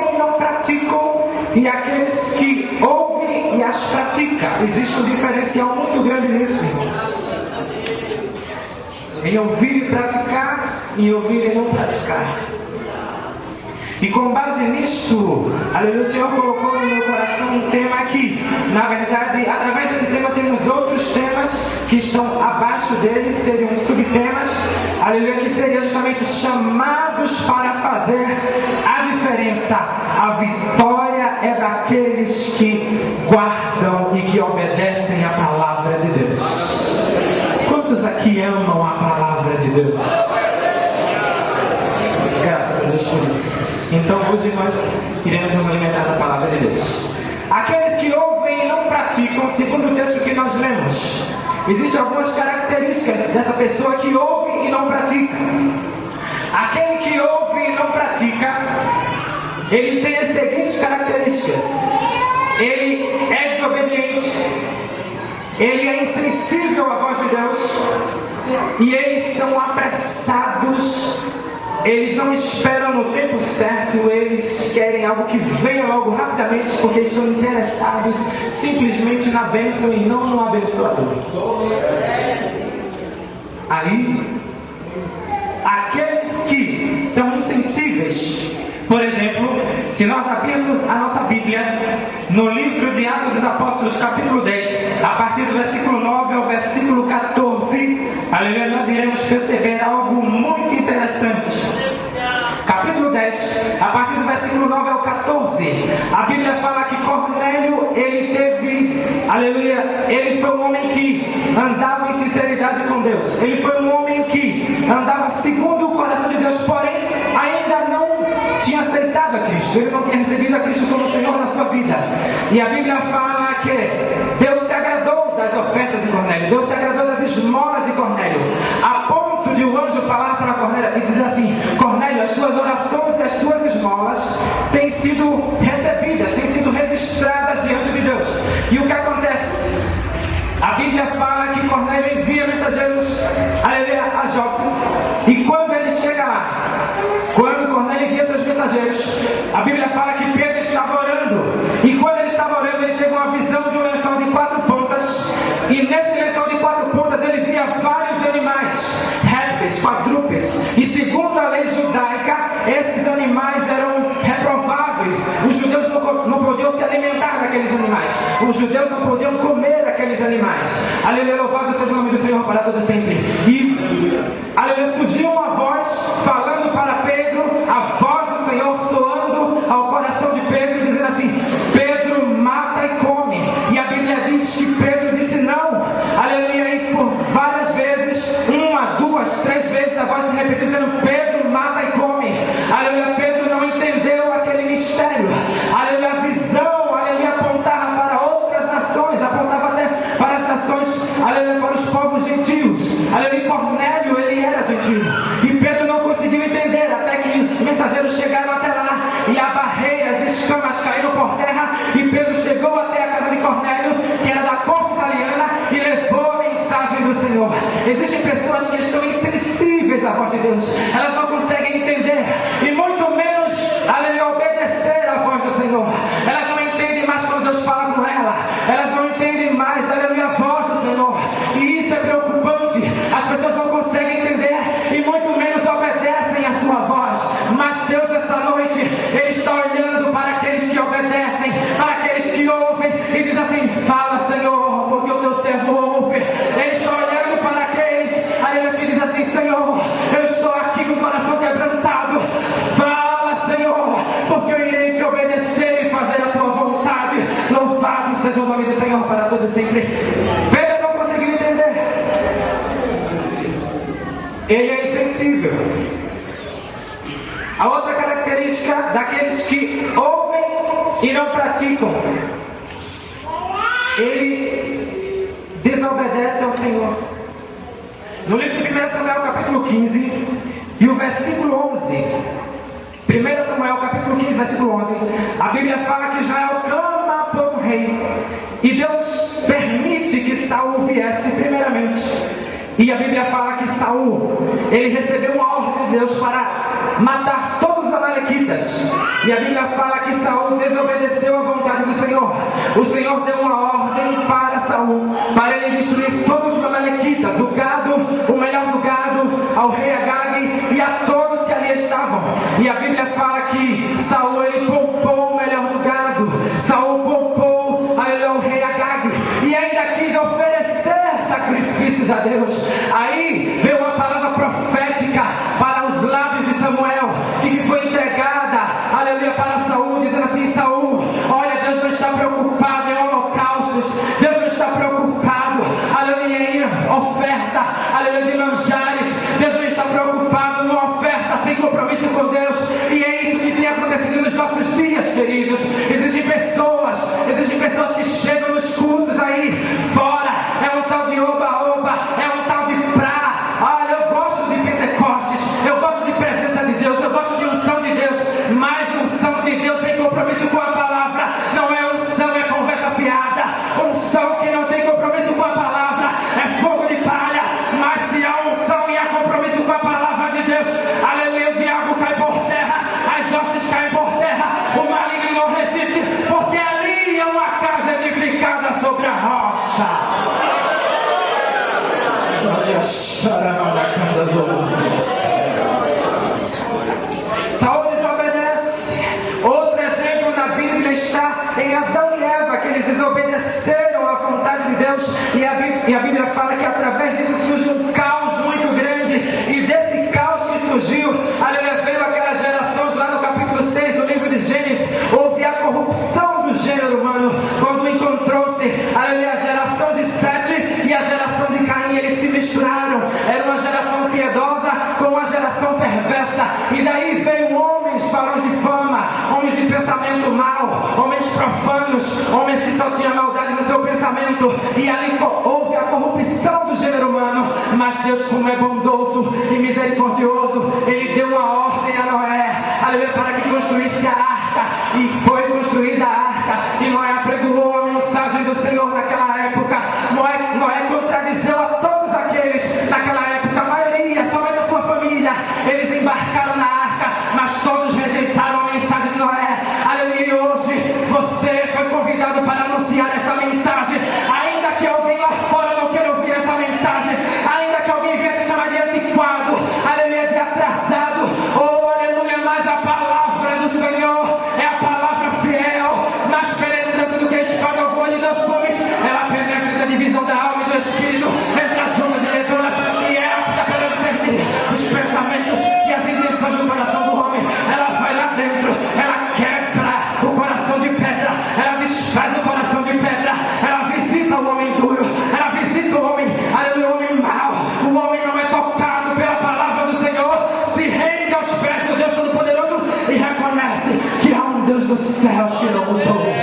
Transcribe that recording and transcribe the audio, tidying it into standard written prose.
ouvem e não praticam, e aqueles que ouvem e as praticam. Existe um diferencial muito grande nisso, irmãos. Em ouvir e praticar, e ouvir e não praticar. E com base nisto, aleluia, o Senhor colocou no meu coração um tema aqui. Na verdade, através desse tema temos outros temas que estão abaixo dele, seriam subtemas, aleluia, que seriam justamente chamados para fazer a diferença. A vitória é daqueles que guardam e que obedecem à palavra de Deus. Quantos aqui amam a palavra de Deus? Graças a Deus por isso. Então hoje nós iremos nos alimentar da palavra de Deus. Aqueles que ouvem e não praticam, segundo o texto que nós lemos, existem algumas características dessa pessoa que ouve e não pratica. Aquele que ouve e não pratica, ele tem as seguintes características: ele é desobediente, ele é insensível à voz de Deus, e eles são apressados. Eles não esperam no tempo certo, eles querem algo que venha logo rapidamente, porque estão interessados simplesmente na bênção e não no abençoador. Aí, aqueles que são insensíveis, por exemplo, se nós abrirmos a nossa Bíblia no livro de Atos dos Apóstolos, capítulo 10, a partir do versículo 9 ao versículo 14, aleluia, nós iremos perceber algo muito interessante. Capítulo 10, a partir do versículo 9 ao 14, a Bíblia fala que Cornélio, ele teve, aleluia, ele foi um homem que andava em sinceridade com Deus. Ele foi um homem que andava segundo o coração de Deus, porém ainda não tinha aceitado a Cristo. Ele não tinha recebido a Cristo como Senhor na sua vida. E a Bíblia fala que Deus se agradou das ofertas de Cornélio, Deus se agradou das esmolas de Cornélio, a ponto de o anjo falar para Cornélio e dizer assim: Cornélio, as tuas orações e as tuas esmolas têm sido recebidas, têm sido registradas diante de Deus. E o que acontece? A Bíblia fala que Cornélio envia mensageiros, aleluia, a Jope, e quando ele chega lá, quando Cornélio envia seus mensageiros, a Bíblia fala que Pedro estava orando, e quando ele estava orando, ele teve uma visão de um lençol de 4 pontas, e nesse lençol de 4 pontas ele via vários animais, répteis, quadrúpedes, e segundo a lei judaica, esses animais eram reprováveis. Os judeus não podiam se alimentar daqueles animais, os judeus não podiam comer aqueles animais. Aleluia, louvado seja o nome do Senhor para todo sempre. E aleluia, surgiu uma voz falando para Pedro, a voz do Senhor soando ao coração de Pedro, dizendo assim: Pedro, mata e come. E a Bíblia diz que Pedro disse não. Aleluia, e por várias vezes, 1, 2, 3 vezes a voz se repetiu dizendo: Pedro, mata e come. Aleluia, Pedro não entendeu aquele mistério. Aleluia, a visão, aleluia, apontava para outras nações, apontava até para as nações, aleluia, para os povos gentios. Aleluia, Cornélio, ele era gentio. E Pedro não conseguiu entender, até que os mensageiros chegaram até lá, e a barreira, as escamas caíram por terra, e Pedro chegou até a casa de Cornélio, que era da corte italiana, e levou a mensagem do Senhor. Existem pessoas que estão insensíveis à voz de Deus, elas não conseguem entender, e muito menos, aleluia, obedecer à voz do Senhor. Elas não entendem mais quando Deus fala com elas não entendem mais, aleluia, a voz do Senhor, e isso é preocupante. As pessoas não conseguem entender, e muito menos obedecem à sua voz. Mas Deus, nessa noite, Ele está olhando para aqueles que obedecem, para aqueles que ouvem, e diz assim: fala, Senhor, porque o teu servo ouve. Ele está olhando para aqueles, aleluia, que diz assim: Senhor, eu estou aqui com o coração quebrantado. Fala, Senhor, porque eu irei te obedecer e fazer a tua vontade. Louvado seja o nome do Senhor para todo sempre. Pedro não conseguiu entender. Ele é insensível. A outra característica daqueles que ouvem e não praticam: ele desobedece ao Senhor. No livro de 1 Samuel capítulo 15 e o versículo 11, 1 Samuel capítulo 15, versículo 11, a Bíblia fala que Israel clama por um rei, e Deus permite que Saul viesse primeiramente. E a Bíblia fala que Saul, ele recebeu uma ordem de Deus para matar todos os amalequitas. E a Bíblia fala que Saul desobedeceu à vontade do Senhor. O Senhor deu uma ordem para Saul, para ele destruir todos os amalequitas, o gado, o melhor do gado, ao rei Agag e a todos que ali estavam. E a Bíblia fala que Saul, ele poupou o melhor do gado. Saul poupou, aleluia, o rei Agag, e ainda quis oferecer sacrifícios a Deus. Aí veio uma palavra profética para os lábios de Samuel, que foi entregada, aleluia, para Saul, dizendo assim: Saul, olha, Deus não está preocupado em holocaustos, Deus não está preocupado, aleluia, em oferta, aleluia, de manjares. Deus não está preocupado numa oferta sem compromisso com Deus. E é isso que tem acontecido nos nossos dias, queridos. Existem pessoas que chegam nos cultos aí fora, é um tal de oba-oba, é um tal de pra. Olha, eu gosto de Pentecostes, eu gosto de presença de Deus, eu gosto de unção de Deus, mas unção de Deus sem compromisso com a palavra não é unção, é conversa fiada. Unção que não tem compromisso com a palavra é fogo de palha. Mas se há unção e há compromisso com a palavra de Deus, aleluia, o diabo cai por terra, as hostes caem por terra, o maligno não resiste, porque ali é uma casa edificada sobre a rocha. Olha, Saul desobedece. Outro exemplo na Bíblia está em Adão e Eva, que eles desobedeceram à vontade de Deus, e a Bíblia fala que através disso surge um caos muito grande. E desse caos que surgiu, aleluia, veio aquelas gerações lá no capítulo 6 do livro de Gênesis. Houve a corrupção do gênero humano, quando encontrou-se, aleluia, a geração de Sete e a geração de Caim. Eles se misturaram, era uma geração piedosa com uma geração perversa. E daí veio homens, varões de fama, homens de pensamento mau, homens profanos, homens que só tinham maldade no seu pensamento. E ali houve a corrupção do gênero humano. Mas Deus, como é bondoso e misericordioso, Ele deu uma ordem a Noé, aleluia, para que construísse a arca. E foi construída a arca. E Noé apregoou a mensagem do Senhor naquela época. Noé contradizeu a todos aqueles naquela época, a maioria, somente a sua família. Eles embarcaram na arca, mas todos rejeitaram a mensagem de Noé. Aleluia. E hoje você foi convidado para anunciar essa mensagem. Ainda que alguém lá fora não queira ouvir essa mensagem, ainda que alguém venha te chamar de antiquado, aleluia, de atrasado, oh aleluia, mas a palavra do Senhor é a palavra fiel, mais penetrante do que a espada alguma de dois gumes. Ela penetra entre a divisão da alma e do espírito, entre as juntas e medulas, e é apta para discernir os pensamentos e as intenções do coração do homem. Ela vai lá dentro, ela quebra o coração de pedra, ela desfaz o coração de pedra, ela visita o homem duro, ela visita o homem, aleluia, o homem mau. O homem não é tocado pela palavra do Senhor, se rende aos pés do Deus Todo-Poderoso e reconhece que há um Deus dos céus que não mudou.